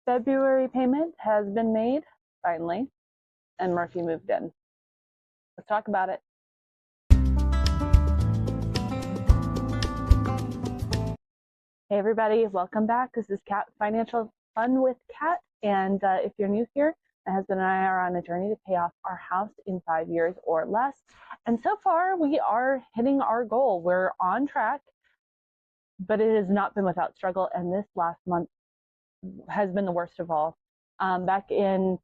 February payment has been made, finally, and Murphy moved in. Let's talk about it. Hey everybody, welcome back. This is Kat, Financial Fun with Kat, and if you're new here, my husband and I are on a journey to pay off our house in 5 years or less, and so far we are hitting our goal. We're on track, but it has not been without struggle, and this last month has been the worst of all. Back in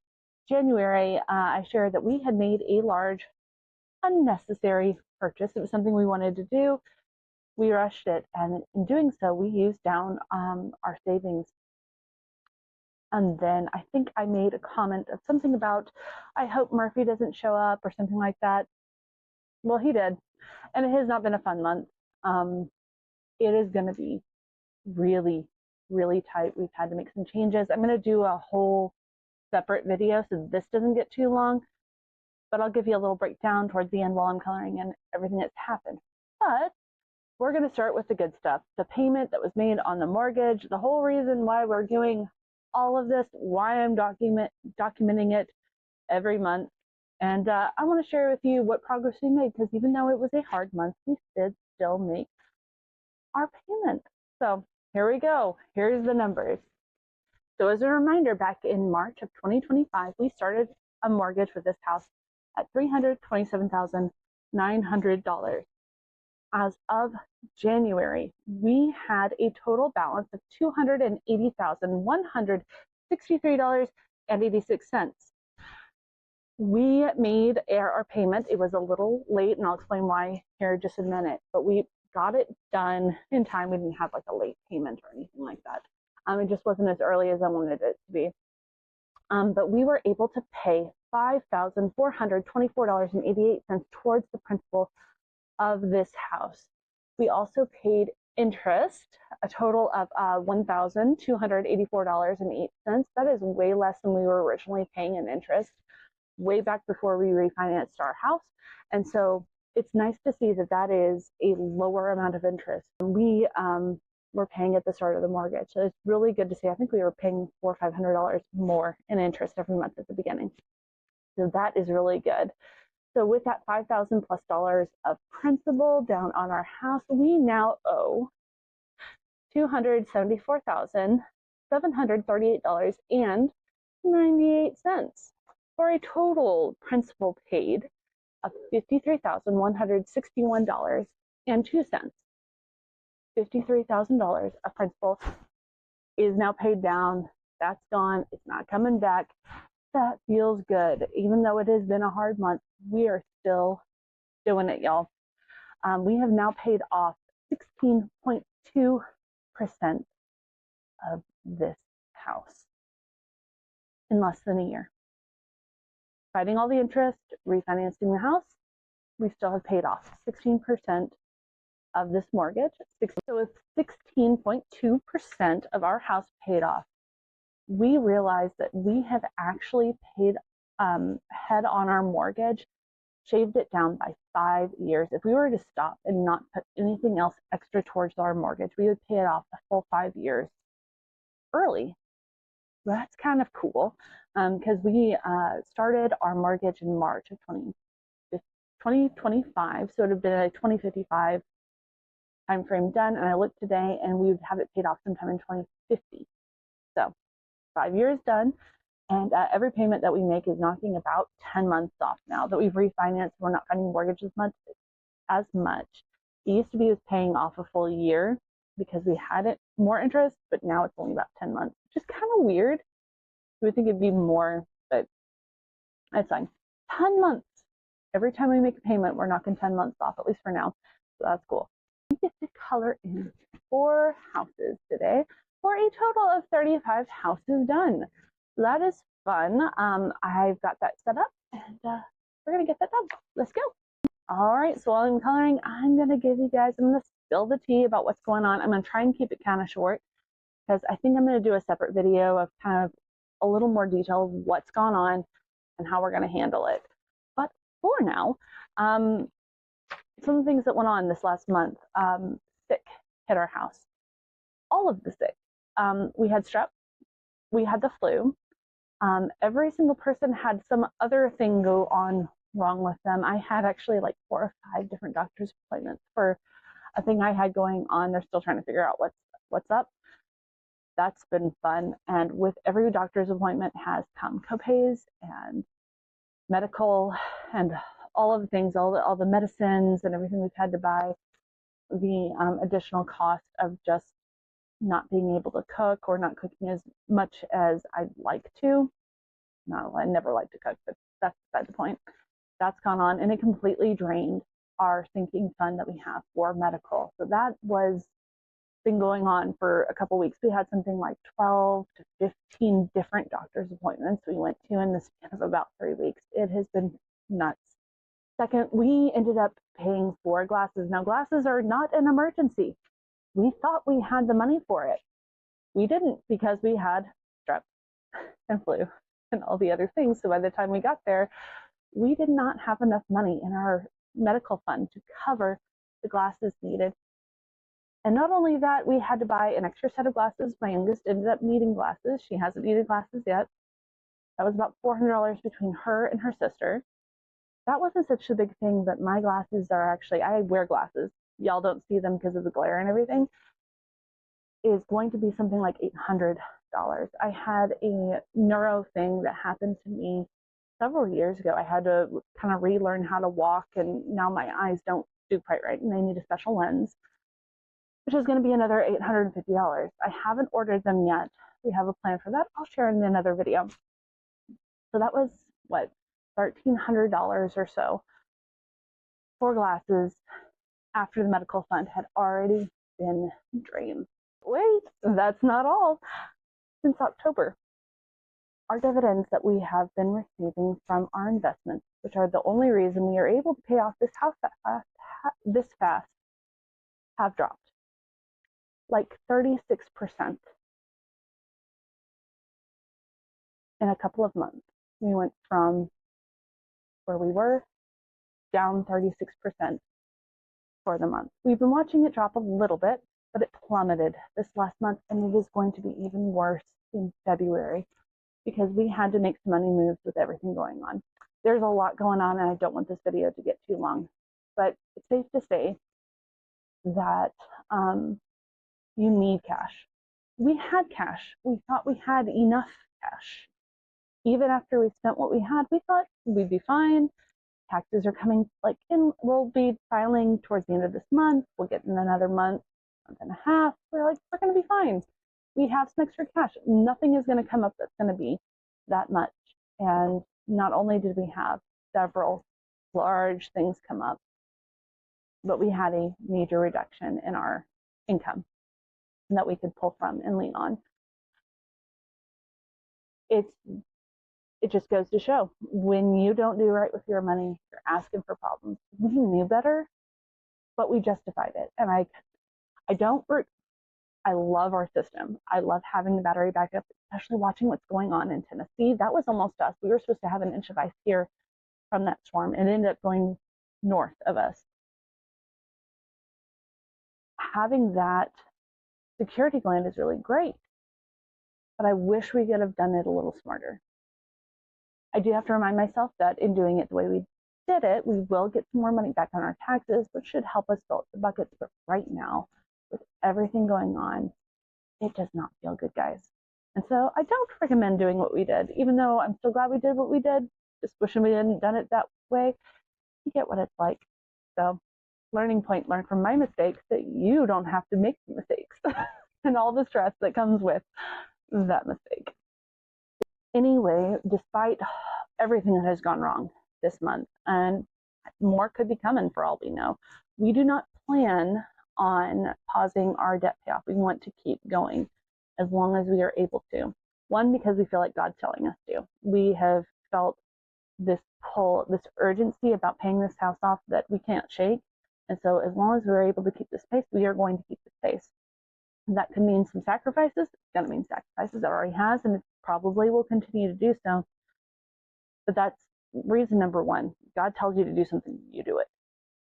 January, I shared that we had made a large, unnecessary purchase. It was something we wanted to do. We rushed it, and in doing so, we used down our savings. And then I think I made a comment of something about, I hope Murphy doesn't show up or something like that. Well, he did, and it has not been a fun month. It is going to be really, really tight. We've had to make some changes. I'm going to do a whole separate video so this doesn't get too long, but I'll give you a little breakdown towards the end while I'm coloring in everything that's happened. But we're going to start with the good stuff. The payment that was made on the mortgage, the whole reason why we're doing all of this, why I'm documenting it every month. And I want to share with you what progress we made, because even though it was a hard month, we did still make our payment. So here we go. Here's the numbers. So as a reminder, back in March of 2025, we started a mortgage for this house at $327,900. As of January, we had a total balance of $280,163.86. We made our payment. It was a little late, and I'll explain why here in just a minute, but we got it done in time. We didn't have like a late payment or anything like that. It just wasn't as early as I wanted it to be. But we were able to pay $5,424.88 towards the principal of this house. We also paid interest, a total of $1,284.08. That is way less than we were originally paying in interest way back before we refinanced our house. And so it's nice to see that that is a lower amount of interest we were paying at the start of the mortgage. So it's really good to see. I think we were paying $400 or $500 more in interest every month at the beginning. So that is really good. So with that $5,000 plus of principal down on our house, we now owe $274,738.98 for a total principal paid of $53,161.02. $53,000 of principal is now paid down. That's gone. It's not coming back. That feels good. Even though it has been a hard month, we are still doing it, y'all. We have now paid off 16.2% of this house in less than a year. Fighting all the interest, refinancing the house, we still have paid off 16% of this mortgage. So with 16.2% of our house paid off, we realized that we have actually paid ahead on our mortgage, shaved it down by 5 years. If we were to stop and not put anything else extra towards our mortgage, we would pay it off a full 5 years early. That's kind of cool, because we started our mortgage in March of 2025, so it would have been a 2055 time frame done, and I looked today and we would have it paid off sometime in 2050. So 5 years done, and every payment that we make is knocking about 10 months off. Now that we've refinanced, we're not funding mortgage as much. It used to be was paying off a full year because we had it more interest, but now it's only about 10 months, which is kind of weird. We would think it'd be more, but that's fine. 10 months. Every time we make a payment, we're knocking 10 months off, at least for now. So that's cool. We get to color in 4 houses today for a total of 35 houses done. So that is fun. I've got that set up, and we're going to get that done. Let's go. All right, so while I'm coloring, I'm going to spill the tea about what's going on. I'm going to try and keep it kind of short, because I think I'm going to do a separate video of kind of a little more detail of what's gone on and how we're going to handle it. But for now, some of the things that went on this last month. Sick hit our house. All of the sick. We had strep, we had the flu. Every single person had some other thing go on wrong with them. I had actually like 4 or 5 different doctor's appointments for a thing I had going on. They're still trying to figure out what's up. That's been fun. And with every doctor's appointment has come copays and medical and all of the things, all the medicines and everything we've had to buy. The additional cost of just not being able to cook or not cooking as much as I'd like to. No, I never like to cook, but that's beside the point. That's gone on, and it completely drained our sinking fund that we have for medical. So that was been going on for a couple weeks. We had something like 12 to 15 different doctor's appointments we went to in the span of about 3 weeks. It has been nuts. Second, we ended up paying for glasses. Now, glasses are not an emergency. We thought we had the money for it. We didn't, because we had strep and flu and all the other things. So by the time we got there, we did not have enough money in our medical fund to cover the glasses needed. And not only that, we had to buy an extra set of glasses. My youngest ended up needing glasses. She hasn't needed glasses yet. That was about $400 between her and her sister. That wasn't such a big thing, but my glasses are actually, I wear glasses. Y'all don't see them because of the glare and everything. Is going to be something like $800. I had a neuro thing that happened to me several years ago. I had to kind of relearn how to walk, and now my eyes don't do quite right, and they need a special lens, which is going to be another $850. I haven't ordered them yet. We have a plan for that. I'll share in another video. So that was, what, $1,300 or so for glasses after the medical fund had already been drained. Wait, that's not all. Since October, our dividends that we have been receiving from our investments, which are the only reason we are able to pay off this house this fast, have dropped like 36% in a couple of months. We went from where we were down 36% for the month. We've been watching it drop a little bit, but it plummeted this last month, and it is going to be even worse in February because we had to make some money moves with everything going on. There's a lot going on, and I don't want this video to get too long, but it's safe to say that you need cash. We had cash. We thought we had enough cash. Even after we spent what we had, we thought we'd be fine. Taxes are coming, we'll be filing towards the end of this month. We'll get in another month and a half. We're going to be fine. We have some extra cash. Nothing is going to come up that's going to be that much. And not only did we have several large things come up, but we had a major reduction in our income that we could pull from and lean on. It just goes to show, when you don't do right with your money, you're asking for problems. We knew better, but we justified it. And I love our system. I love having the battery backup, especially watching what's going on in Tennessee. That was almost us. We were supposed to have an inch of ice here from that storm, and it ended up going north of us. Having that security gland is really great, but I wish we could have done it a little smarter. I do have to remind myself that in doing it the way we did it, we will get some more money back on our taxes, which should help us fill up the buckets. But right now, with everything going on, it does not feel good, guys. And so I don't recommend doing what we did, even though I'm so glad we did what we did. Just wishing we hadn't done it that way. You get what it's like. So, learning point, learn from my mistakes that you don't have to make mistakes and all the stress that comes with that mistake. Anyway, despite everything that has gone wrong this month, and more could be coming for all we know, we do not plan on pausing our debt payoff. We want to keep going as long as we are able to. One, because we feel like God's telling us to. We have felt this pull, this urgency about paying this house off that we can't shake. And so as long as we're able to keep this pace, we are going to keep this pace. That could mean some sacrifices. It's going to mean sacrifices. It already has, and it probably will continue to do so. But that's reason number one. God tells you to do something, you do it.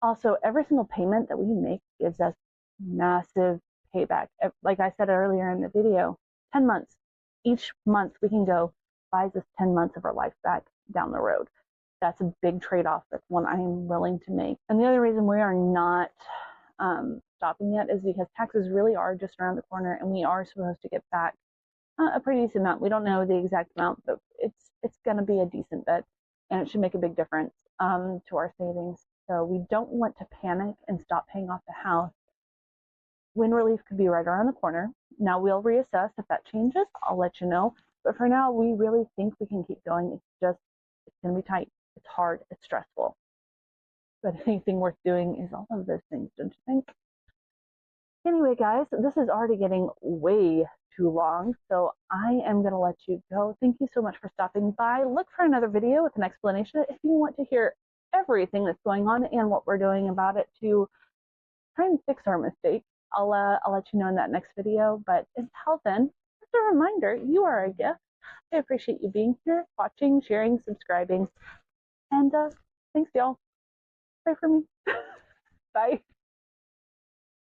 Also, every single payment that we make gives us massive payback. Like I said earlier in the video, 10 months. each month we can go buys us 10 months of our life back down the road. That's a big trade-off. That's one I am willing to make. And the other reason we are not stopping yet is because taxes really are just around the corner, and we are supposed to get back a pretty decent amount. We don't know the exact amount, but it's going to be a decent bit, and it should make a big difference to our savings. So we don't want to panic and stop paying off the house when relief could be right around the corner. Now we'll reassess if that changes. I'll let you know. But for now, we really think we can keep going. It's going to be tight. It's hard. It's stressful. But anything worth doing is all of those things, don't you think? Anyway, guys, this is already getting way too long, so I am going to let you go. Thank you so much for stopping by. Look for another video with an explanation if you want to hear everything that's going on and what we're doing about it to try and fix our mistakes. I'll let you know in that next video. But until then, just a reminder, you are a gift. I appreciate you being here, watching, sharing, subscribing, and thanks, y'all. Pray for me. Bye.